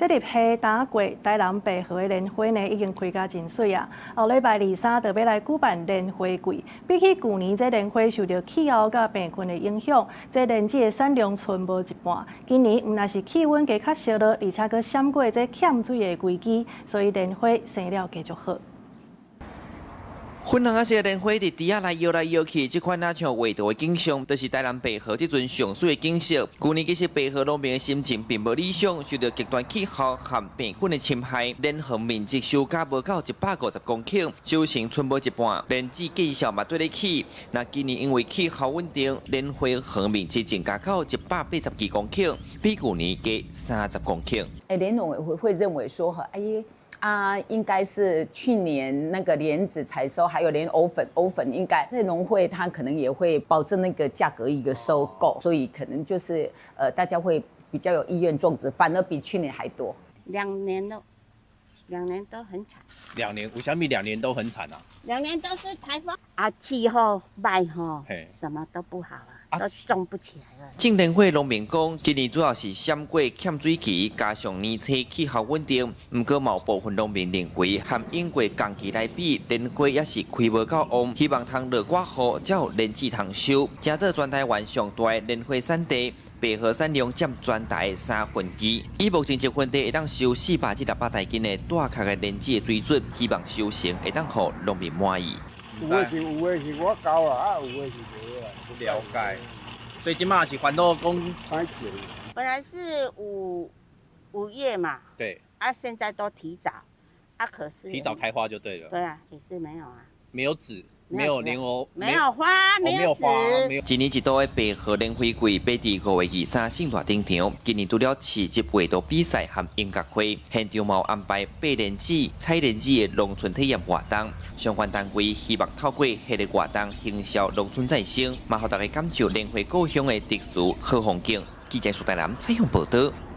這入夏打過台南白河的年會呢，已經開甲真水啊！後禮拜二三就要來舉辦年會季，比起舊年這年會受到氣候甲病菌的影響，這蓮子的產量剩無一半。今年毋但是氣溫加較熱了，而且閣閃過這欠水的危機，所以年會生了繼續好。粉紅色的蓮花佇池仔內搖來搖去，這款像畫圖的景象，就是台南白河這陣上水的景色。舊年其實白河農民的心情並無理想，受到極端氣候和病菌的侵害，蓮園面積收加無到150公頃，收成剩無一半，蓮子繼續嘛對得起。那今年因為氣候穩定，蓮花園面積增加到182公頃，比舊年加30公頃。蓮農委會認為說應該是去年那個蓮子採收，還有蓮藕粉應該這農會它可能也會保證那個價格一個收購，所以可能就是大家會比較有意願種植，反而比去年還多。兩年都很慘。2年，我想比2年都很慘啊。2年都是颱風啊，氣候壞吼，什麼都不好啊，都種不起來了。種蓮花農民講，今年主要是閃過欠水期，加上年初氣候穩定，不過有部分農民認為，和英國同期來比，蓮花也是開無夠旺，希望通落寡雨，才有蓮子通收。正做全台灣上大的蓮花產地，白河產量佔全台的2/3。以目前一分地會當收400至600台斤的大殼的蓮子的水準，希望收成會當讓農民滿意。有的是我交啊，有的是無啊。了解。所以今嘛是環島工拍景。本來是5月嘛，對。現在都提早，可是提早開花就對了。對啊，也是沒有啊。沒有籽，沒有蓮藕，沒有花，沒有籽。今年一度的白河蓮花季擺佇5月23聖大頂場，今年除了市集畫圖比賽和音樂會，現場嘛有安排焙蓮子、採蓮子的農村體驗活動。相關單位希望透過迄個活動行銷農村再生，嘛讓大家感受蓮花故鄉的特殊好風景。記者蘇台南採訪報道。